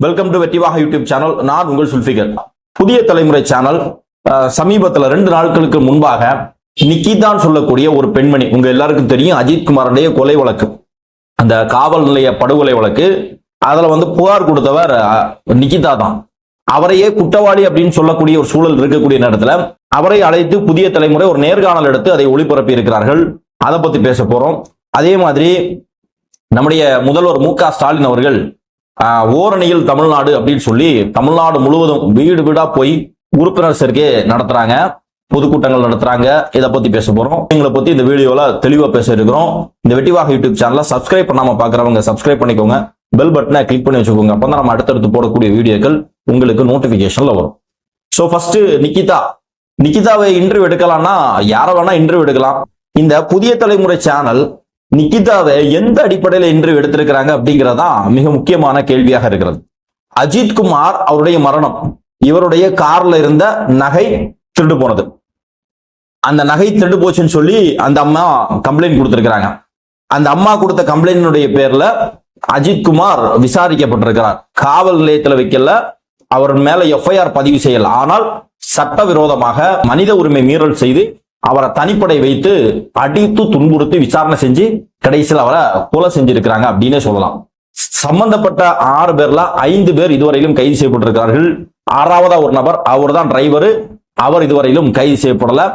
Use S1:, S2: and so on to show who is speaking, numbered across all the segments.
S1: Welcome to வெற்றிவாக YouTube channel. நான் உங்கள் சுல்ஃபிகர். புதிய தலைமுறை சேனல் சமீபத்தில் 2 நாட்களுக்கு முன்பாக நிக்கிதான் சொல்லக்கூடிய ஒரு பெண்மணி, உங்க எல்லாருக்கும் தெரியும், அஜித் குமாருடைய கொலை வழக்கு, அந்த காவல் நிலைய படுகொலை வழக்கு, அதுல புகார் கொடுத்தவர் நிக்கிதா தான். அவரையே குற்றவாளி அப்படின்னு சொல்லக்கூடிய ஒரு சூழல் இருக்கக்கூடிய நேரத்தில் அவரை அழைத்து புதிய தலைமுறை ஒரு நேர்காணல் எடுத்து அதை ஒளிபரப்பி இருக்கிறார்கள். அதை பத்தி பேச போறோம். அதே மாதிரி நம்முடைய முதல்வர் மு.க.ஸ்டாலின் அவர்கள் ஓரணியில் தமிழ்நாடு அப்படின்னு சொல்லி தமிழ்நாடு முழுவதும் வீடு வீடா போய் உறுப்பினர் சேர்க்கை நடத்துறாங்க, பொதுக்கூட்டங்கள் நடத்துறாங்க. இதை பத்தி பேச போறோம். எங்களை பத்தி இந்த வீடியோல தெளிவா பேச இருக்கிறோம். இந்த வெற்றிவாக யூடியூப் சேனலை சப்ஸ்கிரைப் பண்ணாம பாக்குறவங்க சப்ஸ்கிரைப் பண்ணிக்கோங்க, பெல் பட்டனை கிளிக் பண்ணி வச்சுக்கோங்க. அப்பதான் நம்ம அடுத்தடுத்து போடக்கூடிய வீடியோக்கள் உங்களுக்கு நோட்டிபிகேஷன்ல வரும். சோ ஃபர்ஸ்ட் நிக்கிதாவை இன்டர்வியூ எடுக்கலாம்னா யார வேணா இன்டர்வியூ எடுக்கலாம். இந்த புதிய தலைமுறை சேனல் நிக்கிதாவை எந்த அடிப்படையில இன்டர்வியூ எடுத்திருக்கிறாங்க அப்படிங்கறதா மிக முக்கியமான கேள்வியாக இருக்கிறது. அஜித் குமார் அவருடைய மரணம், இவருடைய கார்ல இருந்த நகை திருடு போனது, அந்த நகை திருடு போச்சுன்னு சொல்லி அந்த அம்மா கம்ப்ளைண்ட் கொடுத்திருக்கிறாங்க. அந்த அம்மா கொடுத்த கம்ப்ளைண்டினுடைய பேர்ல அஜித் குமார் விசாரிக்கப்பட்டிருக்கிறார். காவல் நிலையத்தில் வைக்கல, அவர் மேல எஃப்ஐஆர் பதிவு செய்யல. ஆனால் சட்டவிரோதமாக மனித உரிமை மீறல் செய்து அவரை தனிப்படை வைத்து அடித்து துன்புறுத்தி விசாரணை செஞ்சு கடைசியில் அவரை கொலை செஞ்சிருக்கிறாங்க அப்படின்னே சொல்லலாம். சம்பந்தப்பட்ட 6 பேர்ல 5 பேர் இதுவரையிலும் கைது செய்யப்பட்டிருக்கிறார்கள். 6ஆவதா ஒரு நபர், அவர் தான் டிரைவர், அவர் இதுவரையிலும் கைது செய்யப்படல.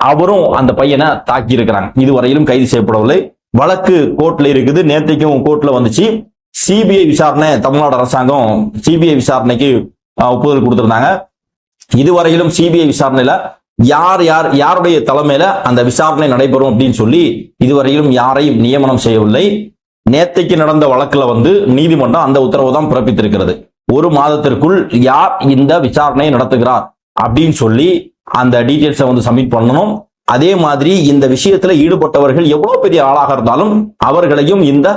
S1: அவரும் அந்த பையனை தாக்கி இருக்கிறாங்க, இதுவரையிலும் கைது செய்யப்படவில்லை. வழக்கு கோர்ட்ல இருக்குது. நேற்றைக்கும் கோர்ட்ல வந்துச்சு. சிபிஐ விசாரணை, தமிழ்நாடு அரசாங்கம் சிபிஐ விசாரணைக்கு ஒப்புதல் கொடுத்திருந்தாங்க. இதுவரையிலும் சிபிஐ விசாரணையில யாருடைய தலைமையில அந்த விசாரணை நடைபெறும் அப்படின்னு சொல்லி இதுவரையிலும் யாரையும் நியமனம் செய்யவில்லை. நேற்றைக்கு நடந்த வழக்குல நீதிமன்றம் அந்த உத்தரவு தான் பிறப்பித்திருக்கிறது. 1 மாதத்திற்குள் யார் இந்த விசாரணையை நடத்துகிறார் அப்படின்னு சொல்லி அந்த டீடைல்ஸை சப்மிட் பண்ணணும். அதே மாதிரி இந்த விஷயத்துல ஈடுபட்டவர்கள் எவ்வளவு பெரிய ஆளாக இருந்தாலும் அவர்களையும் இந்த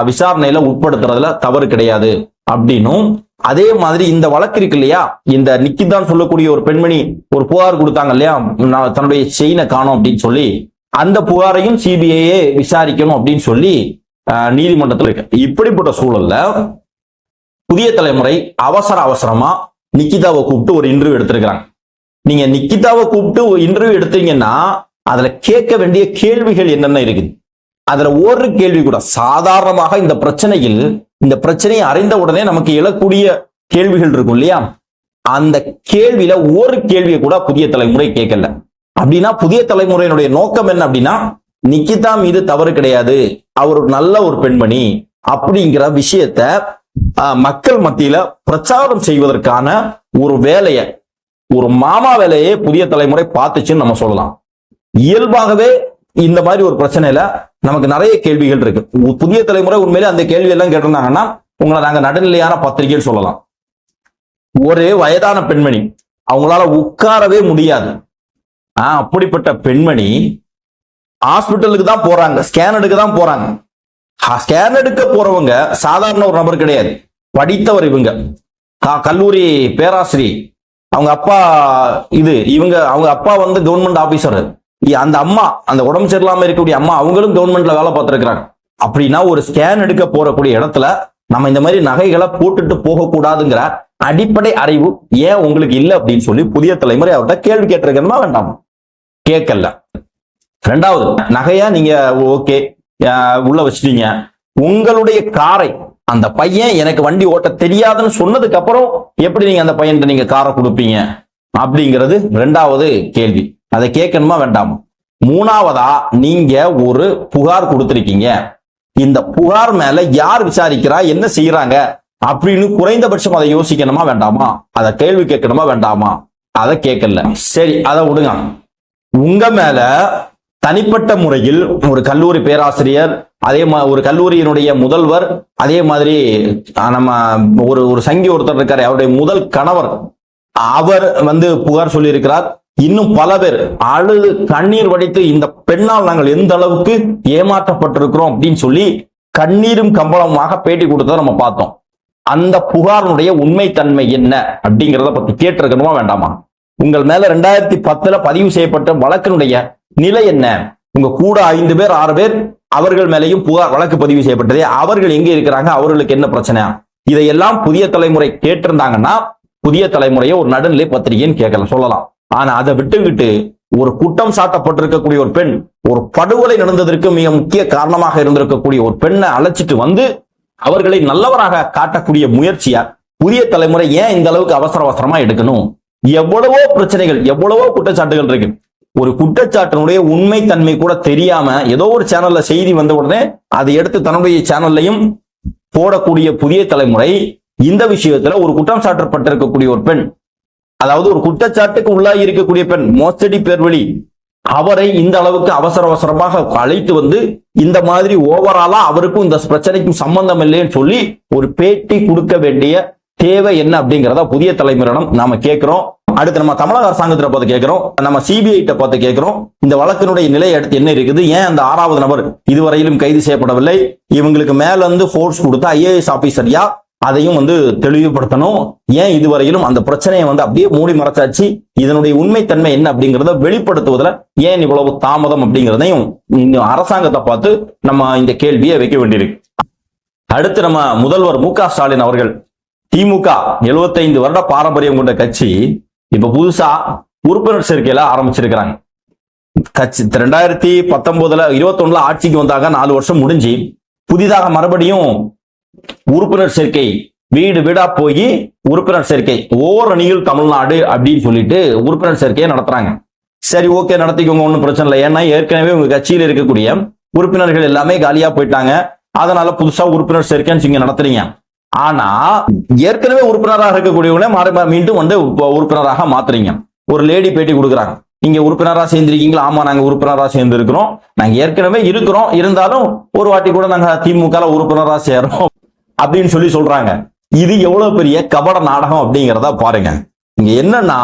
S1: விசாரணையில உட்படுத்துறதுல தவறு கிடையாது அப்படின்னும், அதே மாதிரி இந்த வழக்கு இருக்கு இல்லையா, இந்த நிக்கிதான் சொல்லக்கூடிய ஒரு பெண்மணி ஒரு புகார் கொடுத்தாங்க இல்லையா, தன்னுடைய செயினை காணும் அப்படின்னு சொல்லி, அந்த புகாரையும் சிபிஐயே விசாரிக்கணும் அப்படின்னு சொல்லி நீதிமன்றத்தில் இருக்கு. இப்படிப்பட்ட சூழல்ல புதிய தலைமுறை அவசரமா நிக்கிதாவை கூப்பிட்டு ஒரு இன்டர்வியூ எடுத்திருக்கிறாங்க. நீங்க நிக்கிதாவை கூப்பிட்டு இன்டர்வியூ எடுத்தீங்கன்னா அதுல கேட்க வேண்டிய கேள்விகள் என்னென்ன இருக்குது. அதுல ஒரு கேள்வி கூட சாதாரணமாக இந்த பிரச்சனையை அறிந்த உடனே நமக்கு எழக்கூடிய கேள்விகள் இருக்கும் இல்லையா, அந்த கேள்வியில ஒரு கேள்வியை கூட புதிய தலைமுறை கேட்கல. அப்படின்னா புதிய தலைமுறையினுடைய நோக்கம் என்ன அப்படின்னா, நிக்கிதா மீது தவறு கிடையாது, அவர் நல்ல ஒரு பெண்மணி அப்படிங்கிற விஷயத்த மக்கள் மத்தியில பிரச்சாரம் செய்வதற்கான ஒரு வேலையை, ஒரு மாமா வேலையை புதிய தலைமுறை பார்த்துச்சுன்னு நம்ம சொல்லலாம். இயல்பாகவே இந்த மாதிரி ஒரு பிரச்சனையில நமக்கு நிறைய கேள்விகள் இருக்கு. புதிய தலைமுறை உண்மையிலே அந்த கேள்வி எல்லாம் கேட்டிருந்தாங்கன்னா உங்களை நாங்க நடுநிலையான பத்திரிகைன்னு சொல்லலாம். ஒரு வயதான பெண்மணி, அவங்களால உட்காரவே முடியாது. அப்படிப்பட்ட பெண்மணி ஹாஸ்பிட்டலுக்கு தான் போறாங்க, ஸ்கேன் எடுக்க தான் போறாங்க. ஸ்கேன் எடுக்க போறவங்க சாதாரண ஒரு நபர் கிடையாது, படித்தவர். இவங்க கல்லூரி பேராசிரியர், அவங்க அப்பா அவங்க அப்பா கவர்மெண்ட் ஆபீசர். அந்த அம்மா, அந்த உடம்பு சரியில்லாம இருக்கக்கூடிய அம்மா, அவங்களும் கவர்மெண்ட்ல வேலை பார்த்திருக்கிறாங்க. அப்படின்னா ஒரு ஸ்கேன் எடுக்க போறக்கூடிய இடத்துல நம்ம இந்த மாதிரி நகைகளை போட்டுட்டு போகக்கூடாதுங்கிற அடிப்படை அறிவு ஏன் உங்களுக்கு இல்லை அப்படின்னு சொல்லி புதிய தலைமுறை அவர்கிட்ட கேள்வி கேட்டிருக்கணுமா வேண்டாமா? கேட்கல. 2வது, நகையா நீங்க ஓகே உள்ள வச்சிட்டீங்க, உங்களுடைய காரை அந்த பையன் எனக்கு வண்டி ஓட்ட தெரியாதுன்னு சொன்னதுக்கு அப்புறம் எப்படி நீங்க அந்த பையன்கிட்ட நீங்க காரை கொடுப்பீங்க அப்படிங்கிறது 2வது கேள்வி. அதை கேட்கணுமா வேண்டாமா? 3வதா, நீங்க ஒரு புகார் கொடுத்திருக்கீங்க, இந்த புகார் மேல யார் விசாரிக்கிறா, என்ன செய்யறாங்க அப்படின்னு குறைந்தபட்சம் அதை யோசிக்கணுமா வேண்டாமா? அதை கேள்வி கேட்கணுமா வேண்டாமா? அதை கேட்கல. சரி, அதை விடுங்க. உங்க மேல தனிப்பட்ட முறையில் ஒரு கல்லூரி பேராசிரியர், அதே மாதிரி ஒரு கல்லூரியினுடைய முதல்வர், அதே மாதிரி நம்ம ஒரு சங்கி ஒருத்தர் இருக்காரு, அவருடைய முதல் கணவர், அவர் புகார் சொல்லி இருக்கிறார். இன்னும் பல பேர் அழுது கண்ணீர் வடித்து இந்த பெண்ணால் நாங்கள் எந்த அளவுக்கு ஏமாற்றப்பட்டிருக்கிறோம் அப்படின்னு சொல்லி கண்ணீரும் கம்பளமாக பேட்டி கொடுத்ததை நம்ம பார்த்தோம். அந்த புகாரினுடைய உண்மைத்தன்மை என்ன அப்படிங்கிறத பத்தி கேட்டிருக்கணுமா வேண்டாமா? உங்கள் மேல 2010 பதிவு செய்யப்பட்ட வழக்கினுடைய நிலை என்ன? உங்க கூட 5 பேர் 6 பேர் அவர்கள் மேலேயும் புகார் வழக்கு பதிவு செய்யப்பட்டது. அவர்கள் எங்க இருக்கிறாங்க, அவர்களுக்கு என்ன பிரச்சனை, இதையெல்லாம் புதிய தலைமுறை கேட்டிருந்தாங்கன்னா புதிய தலைமுறையை ஒரு நடுநிலை பத்திரிகைன்னு கேட்கலாம் சொல்லலாம். ஆனா அதை விட்டுவிட்டு ஒரு குற்றம் சாட்டப்பட்டிருக்கக்கூடிய ஒரு பெண், ஒரு படுகொலை நடந்ததற்கு மிக முக்கிய காரணமாக இருந்திருக்கக்கூடிய ஒரு பெண்ணை அழைச்சிட்டு வந்து அவர்களை நல்லவராக காட்டக்கூடிய முயற்சியா புதிய தலைமுறை ஏன் இந்த அளவுக்கு அவசர அவசரமா எடுக்கணும்? எவ்வளவோ பிரச்சனைகள், எவ்வளவோ குற்றச்சாட்டுகள் இருக்கு. ஒரு குற்றச்சாட்டினுடைய உண்மை தன்மை கூட தெரியாம ஏதோ ஒரு சேனல்ல செய்தி வந்த உடனே அதை எடுத்து தன்னுடைய சேனல்லையும் போடக்கூடிய புதிய தலைமுறை இந்த விஷயத்துல ஒரு குற்றம் சாட்டப்பட்டிருக்கக்கூடிய ஒரு பெண், அதாவது ஒரு குற்றச்சாட்டுக்கு உள்ளாகி இருக்கக்கூடிய பெண், மோசடி பேர்வழி, அவரை இந்த அளவுக்கு அவசர அவசரமாக அழைத்து வந்து இந்த மாதிரி ஓவராலா அவருக்கும் இந்த பிரச்சனைக்கும் சம்பந்தம் இல்லைன்னு சொல்லி ஒரு பேட்டி கொடுக்க வேண்டிய தேவை என்ன அப்படிங்கிறத புதிய தலைமுறையிடம் நாம கேட்கிறோம். அடுத்து நம்ம தமிழக அரசாங்கத்தை பார்த்து கேட்கிறோம், நம்ம சிபிஐ பார்த்து கேட்கிறோம், இந்த வழக்கினுடைய நிலை அடுத்து என்ன இருக்குது, ஏன் அந்த 6வது நபர் இதுவரையிலும் கைது செய்யப்படவில்லை, இவங்களுக்கு மேல இருந்து போர்ஸ் கொடுத்த ஐஏஎஸ் ஆபீசரியா அதையும் தெளிவுபடுத்தணும், ஏன் இதுவரையிலும் அந்த பிரச்சனையை அப்படியே மூடி மறைச்சாச்சு, இதனுடைய உண்மைத்தன்மை என்ன அப்படிங்கிறத வெளிப்படுத்துவதில் ஏன் இவ்வளவு தாமதம் அப்படிங்கிறதையும் அரசாங்கத்தை பார்த்து நம்ம இந்த கேள்வியை வைக்க வேண்டியிருக்கு. அடுத்து நம்ம முதல்வர் மு.க. ஸ்டாலின் அவர்கள், திமுக 75 வருட பாரம்பரியம் கொண்ட கட்சி இப்ப புதுசா உறுப்பினர் சேர்க்கையில ஆரம்பிச்சிருக்கிறாங்க. கட்சி 2019 21 ஆட்சிக்கு வந்தாங்க, 4 வருஷம் முடிஞ்சு புதிதாக மறுபடியும் உறுப்பினர் சேர்க்கை வீடு வீடா போய் உறுப்பினர் சேர்க்கை ஓரணியில் தமிழ்நாடு அப்படின்னு சொல்லிட்டு உறுப்பினர் சேர்க்கையை நடத்துறாங்க. சரி, ஓகே, நடத்திக்கோங்க, ஒன்றும் பிரச்சனை இல்லை. ஏன்னா ஏற்கனவே உங்க கட்சியில் இருக்கக்கூடிய உறுப்பினர்கள் எல்லாமே காலியா போயிட்டாங்க, அதனால புதுசா உறுப்பினர் சேர்க்கைன்னு நீங்க நடத்துறீங்க. ஆனா ஏற்கனவே உறுப்பினராக இருக்கக்கூடியவங்களே மீண்டும் உறுப்பினராக மாத்துறீங்க. ஒரு லேடி பேட்டி கொடுக்குறாங்க, நீங்க உறுப்பினராக சேர்ந்திருக்கீங்களா? ஆமா, நாங்க உறுப்பினராக சேர்ந்து இருக்கிறோம், நாங்க ஏற்கனவே இருக்கிறோம், இருந்தாலும் ஒரு வாட்டி கூட நாங்க திமுக உறுப்பினராக சேரோம் அப்படின்னு சொல்றாங்க. இது எவ்வளவு பெரிய கபட நாடகம் அப்படிங்கிறத பாருங்க. இங்க என்னன்னா,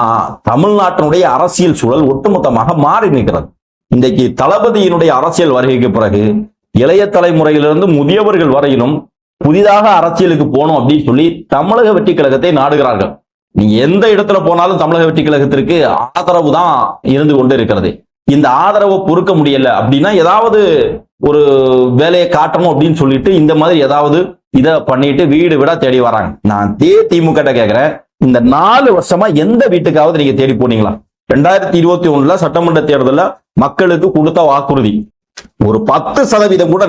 S1: தமிழ்நாட்டினுடைய அரசியல் சூழல் ஒட்டுமொத்தமாக மாறி நிற்கிறது. இன்றைக்கு தளபதியினுடைய அரசியல் வருகைக்கு பிறகு இளைய தலைமுறையிலிருந்து முதியவர்கள் வரையிலும் புதிதாக அரசியலுக்கு போகணும் அப்படின்னு சொல்லி தமிழக வெற்றி கழகத்தை நாடுகிறார்கள். நீங்க எந்த இடத்துல போனாலும் தமிழக வெற்றி கழகத்திற்கு ஆதரவு தான் இருந்து கொண்டு இருக்கிறது. இந்த ஆதரவை பொறுக்க முடியல அப்படின்னா ஏதாவது ஒரு வேலையை காட்டணும் அப்படின்னு சொல்லிட்டு இந்த மாதிரி ஏதாவது இதை பண்ணிட்டு வீடு விட தேடி வராங்க. நான் திமுக கேட்கிறேன், இந்த 4 வருஷமா எந்த வீட்டுக்காவது நீங்க தேடி போனீங்களா? 2021 சட்டமன்ற தேர்தலில் மக்களுக்கு கொடுத்த வாக்குறுதி ஒரு 10% கூட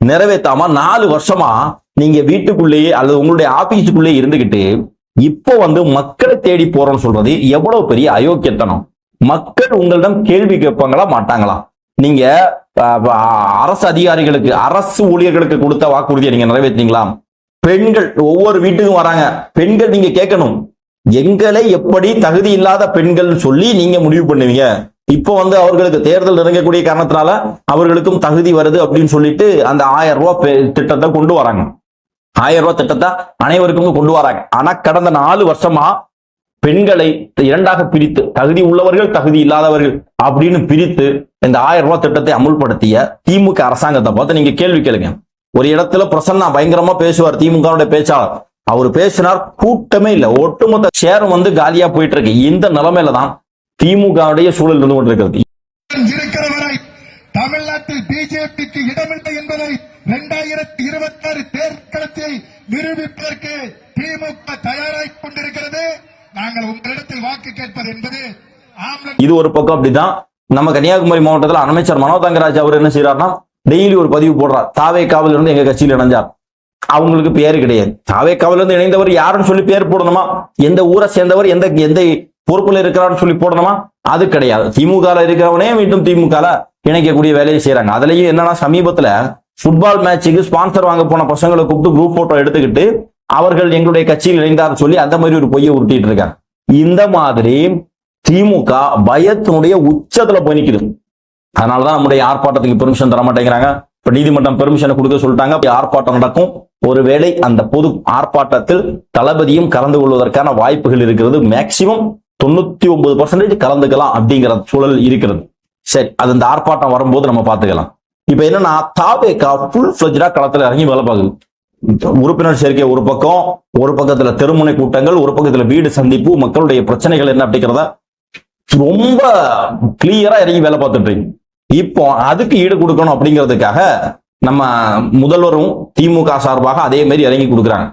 S1: நிறைவேற்றாம 4 வருஷமா நீங்க வீட்டுக்குள்ளேயே அல்லது உங்களுடைய ஆபீஸுக்குள்ளேயே இருந்துகிட்டு இப்போ மக்களை தேடி போறோம்னு சொல்றது எவ்வளவு பெரிய அயோக்கியத்தனம். மக்கள் உங்களிடம் கேள்வி கேட்பாங்களா மாட்டாங்களா? நீங்க அரசு அதிகாரிகளுக்கு, அரசு ஊழியர்களுக்கு கொடுத்த வாக்குறுதியை நீங்க நிறைவேற்றீங்களா? பெண்கள் ஒவ்வொரு வீட்டுக்கும் வராங்க, பெண்கள் நீங்க கேட்கணும், எங்களை எப்படி தகுதி இல்லாத பெண்கள் சொல்லி நீங்க முடிவு பண்ணுவீங்க? இப்போ அவர்களுக்கு தேர்தல் நெருங்கக்கூடிய காரணத்தினால அவர்களுக்கும் தகுதி வருது அப்படின்னு சொல்லிட்டு அந்த 1000 ரூபாய் திட்டத்தை கொண்டு வராங்க. 1000 ரூபாய் திட்டத்தை அனைவருக்கும் கொண்டு வராங்க. ஆனா கடந்த 4 வருஷமா பெண்களை 2ஆக பிரித்து தகுதி உள்ளவர்கள் தகுதி இல்லாதவர்கள் அப்படின்னு பிரித்து இந்த 1000 ரூபாய் திட்டத்தை அமுல்படுத்திய திமுக அரசாங்கத்தை பார்த்து நீங்க கேள்வி கேளுங்க. ஒரு இடத்துல பிரசன்னா பயங்கரமா பேசுவார், திமுக பேச்சாளர், அவர் பேசினார், கூட்டமே இல்லை, ஒட்டுமொத்த ஷேரும் காலியா போயிட்டு இருக்கு. இந்த நிலைமையில தான் திமுக சூழல் இருந்து கொண்டிருக்கிறது.
S2: இருக்கிறவரை தமிழ்நாட்டில் பிஜேபிக்கு இடமில்லை என்பதை 2026 தேர்தலை நிரூபிப்பதற்கு திமுக தயாராகி கொண்டிருக்கிறது. நாங்கள் உங்களிடத்தில் வாக்கு கேட்பது என்பது
S1: இது ஒரு பக்கம். அப்படிதான் நம்ம கன்னியாகுமரி மாவட்டத்தில் அமைச்சர் மனோ தங்கராஜ் அவர் என்ன செய்யறாருன்னா, டெய்லி ஒரு பதிவு போடுறார், தாவேக்காவில் இருந்து எங்க கட்சியில் இணைஞ்சார். அவங்களுக்கு பேரு கிடையாது. தாவேக்காவில் இருந்து இணைந்தவர் யாருன்னு சொல்லி பேர் போடணுமா? எந்த ஊரை சேர்ந்தவர், எந்த பொறுப்புல இருக்கிறான்னு சொல்லி போடணுமா? அது கிடையாது. திமுக இருக்கிறவனே மீண்டும் திமுக இணைக்கக்கூடிய வேலையை செய்யறாங்க. அதுலயும் என்னன்னா, சமீபத்துல ஃபுட்பால் மேட்சுக்கு ஸ்பான்சர் வாங்க போன பசங்களை கூப்பிட்டு குரூப் போட்டோ எடுத்துக்கிட்டு அவர்கள் எங்களுடைய கட்சியில் இணைந்தார் சொல்லி அந்த மாதிரி ஒரு பொய்யை உருட்டிட்டு இருக்காங்க. இந்த மாதிரி திமுக பயத்தினுடைய உச்சத்துல போய் நிக்குது. அதனாலதான் நம்முடைய ஆர்ப்பாட்டத்துக்கு பெர்மிஷன் தர மாட்டேங்கிறாங்க. இப்ப நீதிமன்றம் பெர்மிஷனை கொடுக்க சொல்லிட்டாங்க, ஆர்ப்பாட்டம் நடக்கும். ஒருவேளை அந்த பொது ஆர்ப்பாட்டத்தில் தளபதியும் கலந்து கொள்வதற்கான வாய்ப்புகள் இருக்கிறது. மேக்சிமம் 99% கலந்துக்கலாம் அப்படிங்கிற சூழல் இருக்கிறது. சரி, அது இந்த ஆர்ப்பாட்டம் வரும்போது நம்ம பார்த்துக்கலாம். இப்ப என்னன்னா, தாவேகா ஃபுல் ஃபிளஜ்டா களத்துல இறங்கி வேலை பார்க்குது. உறுப்பினர் சேர்க்கை ஒரு பக்கம், ஒரு பக்கத்துல தெருமுனை கூட்டங்கள், ஒரு பக்கத்துல வீடு சந்திப்பு, மக்களுடைய பிரச்சனைகள் என்ன அப்படிங்கிறத ரொம்ப கிளியரா இறங்கி வேலை பார்த்துட்டு இருக்கு. இப்போ அதுக்கு ஈடு கொடுக்கணும் அப்படிங்கிறதுக்காக நம்ம முதல்வரும் திமுக சார்பாக அதே மாதிரி இறங்கி கொடுக்குறாங்க.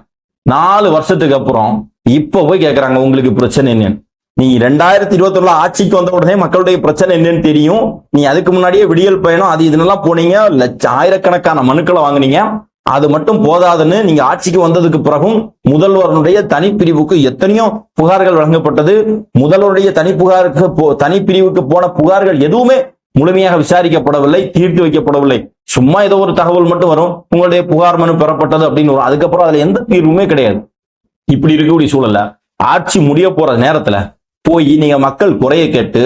S1: 4 வருஷத்துக்கு அப்புறம் இப்ப போய் கேக்குறாங்க உங்களுக்கு பிரச்சனை என்னன்னு. நீ 2021 ஆட்சிக்கு வந்த உடனே மக்களுடைய பிரச்சனை என்னன்னு தெரியும். நீ அதுக்கு முன்னாடியே விடியல் பயணம் அது இதெல்லாம் போனீங்க, ஆயிரக்கணக்கான மனுக்களை வாங்குனீங்க. அது மட்டும் போதாதுன்னு நீங்க ஆட்சிக்கு வந்ததுக்கு பிறகும் முதல்வருடைய தனிப்பிரிவுக்கு எத்தனையோ புகார்கள் வழங்கப்பட்டது. முதல்வருடைய தனிப்பிரிவுக்கு போன புகார்கள் எதுவுமே முழுமையாக விசாரிக்கப்படவில்லை, தீர்த்து வைக்கப்படவில்லை. சும்மா ஏதோ ஒரு தகவல் மட்டும் வரும், உங்களுடைய புகார் மனு பெறப்பட்டது அப்படின்னு வரும். அதுக்கப்புறம் அதுல எந்த தீர்வுமே கிடையாது. இப்படி இருக்கக்கூடிய சூழல்ல ஆட்சி முடிய போற நேரத்துல போய் நீங்க மக்கள் குறைய கேட்டு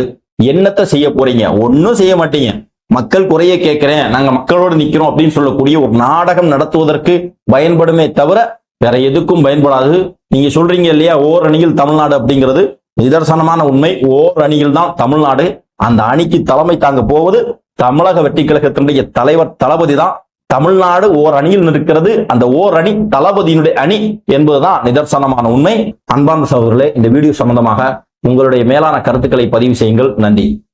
S1: என்னத்தை செய்ய போறீங்க? ஒன்னும் செய்ய மாட்டீங்க. மக்கள் குறைய கேட்கிறேன், நாங்க மக்களோடு நிக்கிறோம் அப்படின்னு சொல்லக்கூடிய ஒரு நாடகம் நடத்துவதற்கு பயன்படுமே தவிர வேற எதுக்கும் பயன்படாது. நீங்க சொல்றீங்க இல்லையா ஓர் அணியில் தமிழ்நாடு அப்படிங்கிறது நிதர்சனமான உண்மை. ஓர் அணியில் தான் தமிழ்நாடு. அந்த அணிக்கு தலைமை தாங்க போவது தமிழக வெற்றி கழகத்தினுடைய தலைவர் தளபதி தான். தமிழ்நாடு ஓர் அணியில் நிற்கிறது. அந்த ஓர் அணி தளபதியினுடைய அணி என்பதுதான் நிதர்சனமான உண்மை. அன்பார்ந்த சகோதரர்களே, இந்த வீடியோ சம்பந்தமாக உங்களுடைய மேலான கருத்துக்களை பதிவு செய்யுங்கள். நன்றி.